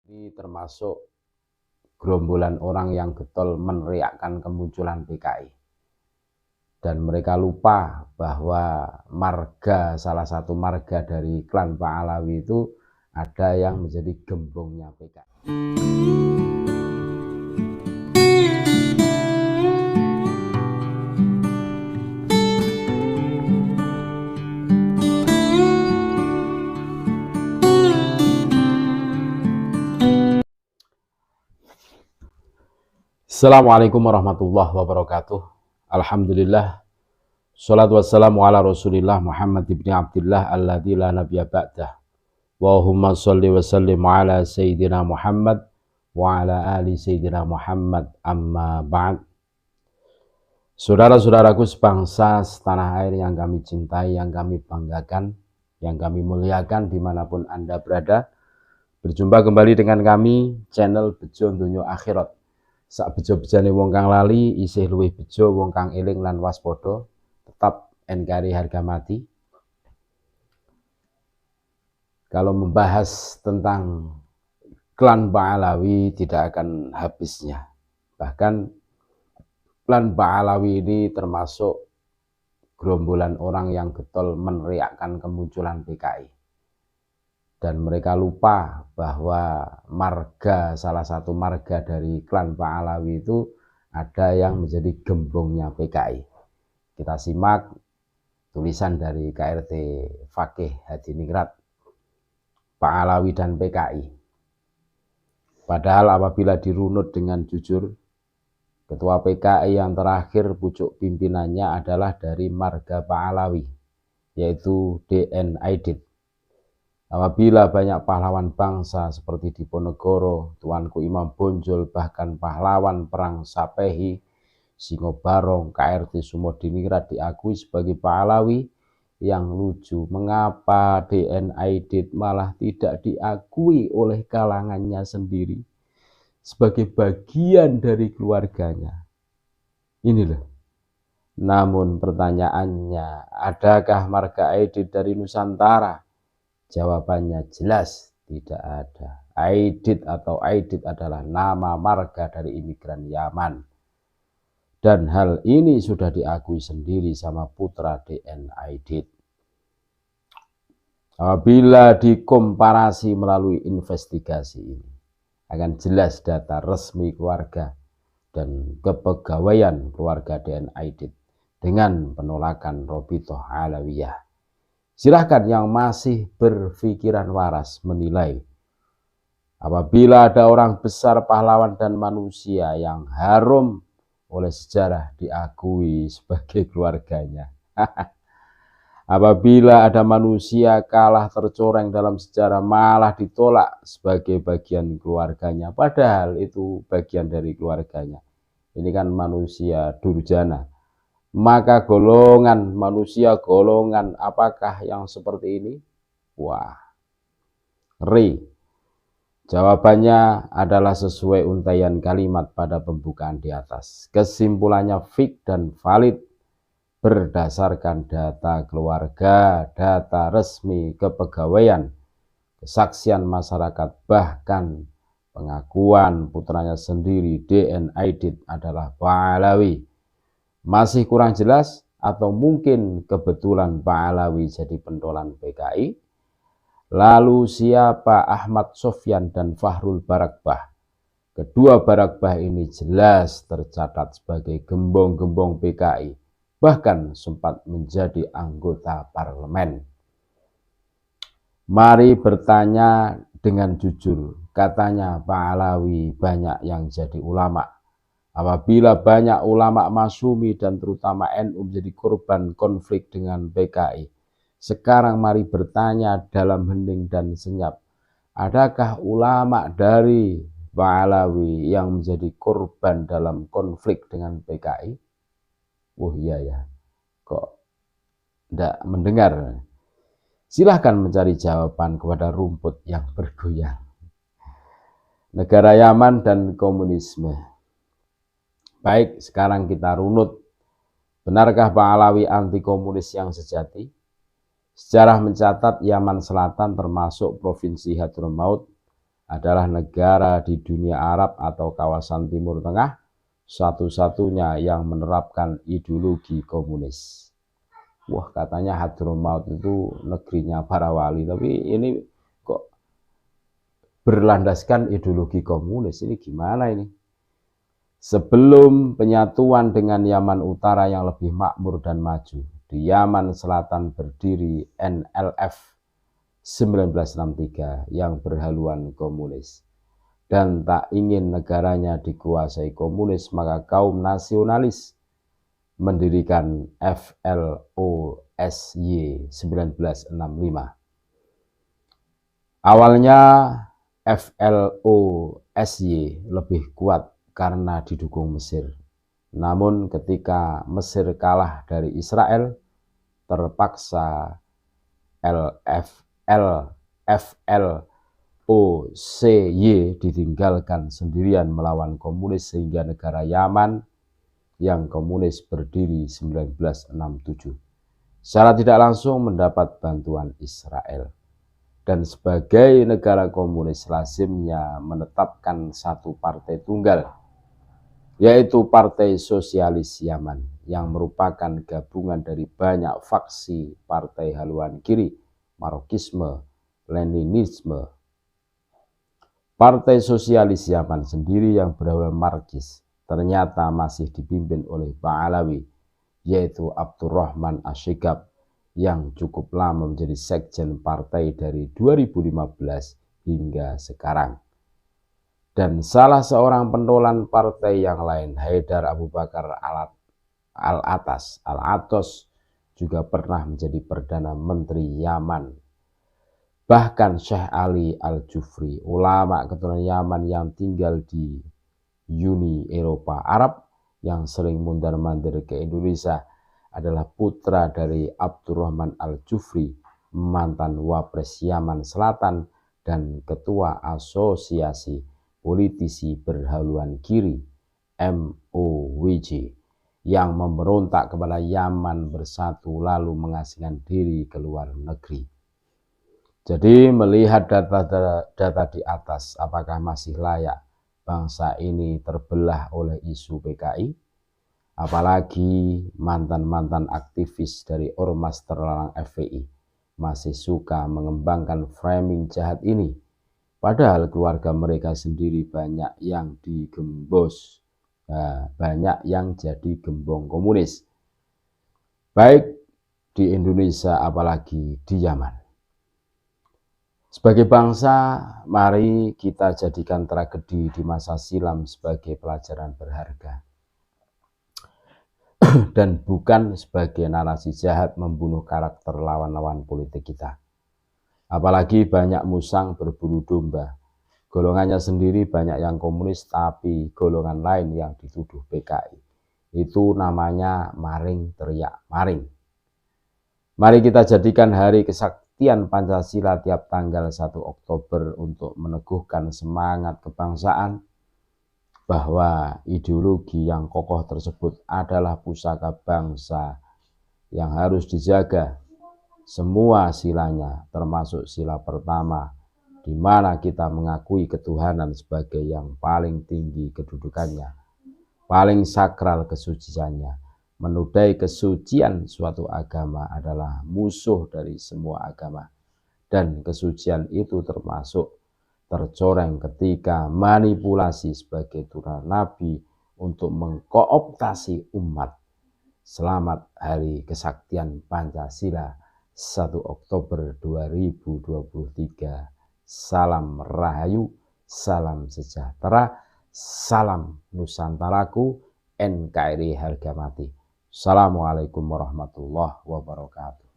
Ini termasuk gerombolan orang yang getol meneriakkan kemunculan PKI. Dan mereka lupa bahwa marga, salah satu marga dari klan Pak Alawi itu ada yang menjadi gembongnya PKI. Assalamualaikum warahmatullahi wabarakatuh. Alhamdulillah, salatu wassalamu ala rasulillah Muhammad ibn Abdillah alladzi la nabiyya ba'dah. Wahumma salli wa sallim ala Sayyidina Muhammad wa ala ali Sayyidina Muhammad, amma ba'd. Saudara-saudaraku sebangsa setanah air yang kami cintai, yang kami banggakan, yang kami muliakan dimanapun Anda berada, berjumpa kembali dengan kami channel Bejo Donya Akhirat. Sak bejo-bejane wong kang lali isih luwih bejo wong kang eling lan waspada, tetap NKRI harga mati. Kalau membahas tentang klan Pak Alawi tidak akan habisnya. Bahkan klan Pak Alawi ini termasuk gerombolan orang yang getol meneriakkan kemunculan PKI. Dan mereka lupa bahwa marga, salah satu marga dari klan Pak Alawi itu ada yang menjadi gembongnya PKI. Kita simak tulisan dari KRT Fakih Hadiningrat, Pak Alawi dan PKI. Padahal apabila dirunut dengan jujur, ketua PKI yang terakhir pucuk pimpinannya adalah dari marga Pak Alawi, yaitu DN Aidit. Apabila banyak pahlawan bangsa seperti Diponegoro, Tuanku Imam Bonjol, bahkan pahlawan perang Sapehi, Singo Barong, KRT Sumodiningrat diakui sebagai Pak Alawi, yang lucu, mengapa DN Aidit malah tidak diakui oleh kalangannya sendiri sebagai bagian dari keluarganya? Ini loh. Namun pertanyaannya, adakah marga Aidit dari Nusantara? Jawabannya jelas tidak ada. Aidit atau Aidit adalah nama marga dari imigran Yaman. Dan hal ini sudah diakui sendiri sama putra DN Aidit. Apabila dikomparasi melalui investigasi ini, akan jelas data resmi keluarga dan kepegawaian keluarga DN Aidit dengan penolakan Robitoh Alawiyah. Silahkan yang masih berpikiran waras menilai. Apabila ada orang besar, pahlawan dan manusia yang harum oleh sejarah diakui sebagai keluarganya. Apabila ada manusia kalah tercoreng dalam sejarah malah ditolak sebagai bagian keluarganya, padahal itu bagian dari keluarganya. Ini kan manusia durjana. Maka golongan manusia, golongan apakah yang seperti ini? Wah, jawabannya adalah sesuai untaian kalimat pada pembukaan di atas. Kesimpulannya fik dan valid berdasarkan data keluarga, data resmi kepegawaian, kesaksian masyarakat, bahkan pengakuan putranya sendiri DN Aidit adalah Pak Alawi. Masih kurang jelas atau mungkin kebetulan Pak Alawi jadi pentolan PKI? Lalu siapa Ahmad Sofyan dan Fahrul Barakbah? Kedua Barakbah ini jelas tercatat sebagai gembong-gembong PKI, bahkan sempat menjadi anggota parlemen. Mari bertanya dengan jujur, katanya Pak Alawi banyak yang jadi ulama. Apabila banyak ulama masyumi dan terutama NU menjadi korban konflik dengan PKI, sekarang mari bertanya dalam hening dan senyap, adakah ulama dari Pak Alawi yang menjadi korban dalam konflik dengan PKI? Oh iya ya, kok tidak mendengar? Silahkan mencari jawaban kepada rumput yang bergoyang. Negara Yaman dan komunisme. Baik, sekarang kita runut. Benarkah Pak Alawi anti komunis yang sejati? Sejarah mencatat Yaman Selatan termasuk Provinsi Hadramaut adalah negara di dunia Arab atau kawasan Timur Tengah satu-satunya yang menerapkan ideologi komunis. Wah, katanya Hadramaut itu negerinya para wali, tapi ini kok berlandaskan ideologi komunis. Ini gimana ini? Sebelum penyatuan dengan Yaman Utara yang lebih makmur dan maju, di Yaman Selatan berdiri NLF 1963 yang berhaluan komunis. Dan tak ingin negaranya dikuasai komunis, maka kaum nasionalis mendirikan FLOSY 1965. Awalnya FLOSY lebih kuat karena didukung Mesir. Namun ketika Mesir kalah dari Israel, terpaksa FLOSY ditinggalkan sendirian melawan komunis sehingga negara Yaman yang komunis berdiri 1967. Secara tidak langsung mendapat bantuan Israel. Dan sebagai negara komunis lazimnya menetapkan satu partai tunggal, yaitu Partai Sosialis Yaman, yang merupakan gabungan dari banyak faksi partai haluan kiri, Marokisme, Leninisme. Partai Sosialis Yaman sendiri yang berhaluan Marxis ternyata masih dipimpin oleh Ba'alawi, yaitu Abdurrahman Asyikab, yang cukup lama menjadi sekjen partai dari 2015 hingga sekarang. Dan salah seorang pentolan partai yang lain, Haidar Abu Bakar Al-Atos, juga pernah menjadi Perdana Menteri Yaman. Bahkan Syekh Ali Al-Jufri, ulama keturunan Yaman yang tinggal di Uni Eropa Arab yang sering mundar-mandir ke Indonesia, adalah putra dari Abdurrahman Al-Jufri, mantan Wapres Yaman Selatan dan Ketua Asosiasi Politisi Berhaluan Kiri MOWJ, yang memberontak kepada Yaman Bersatu lalu mengasingkan diri ke luar negeri. Jadi melihat data di atas, apakah masih layak bangsa ini terbelah oleh isu PKI? Apalagi mantan-mantan aktivis dari Ormas Terlarang FPI masih suka mengembangkan framing jahat ini. Padahal keluarga mereka sendiri banyak yang digembos, banyak yang jadi gembong komunis. Baik di Indonesia apalagi di Yaman. Sebagai bangsa, mari kita jadikan tragedi di masa silam sebagai pelajaran berharga. Dan bukan sebagai narasi jahat membunuh karakter lawan-lawan politik kita. Apalagi banyak musang berburu domba. Golongannya sendiri banyak yang komunis, tapi golongan lain yang dituduh PKI. Itu namanya maring teriak maring. Mari kita jadikan hari kesaktian Pancasila tiap tanggal 1 Oktober untuk meneguhkan semangat kebangsaan, bahwa ideologi yang kokoh tersebut adalah pusaka bangsa yang harus dijaga. Semua silanya, termasuk sila pertama, di mana kita mengakui ketuhanan sebagai yang paling tinggi kedudukannya, paling sakral kesuciannya. Menodai kesucian suatu agama adalah musuh dari semua agama. Dan kesucian itu termasuk tercoreng ketika manipulasi sebagai turunan Nabi untuk mengkooptasi umat. Selamat Hari Kesaktian Pancasila 1 Oktober 2023. Salam Rahayu, salam sejahtera, salam Nusantaraku, NKRI harga mati. Assalamualaikum warahmatullahi wabarakatuh.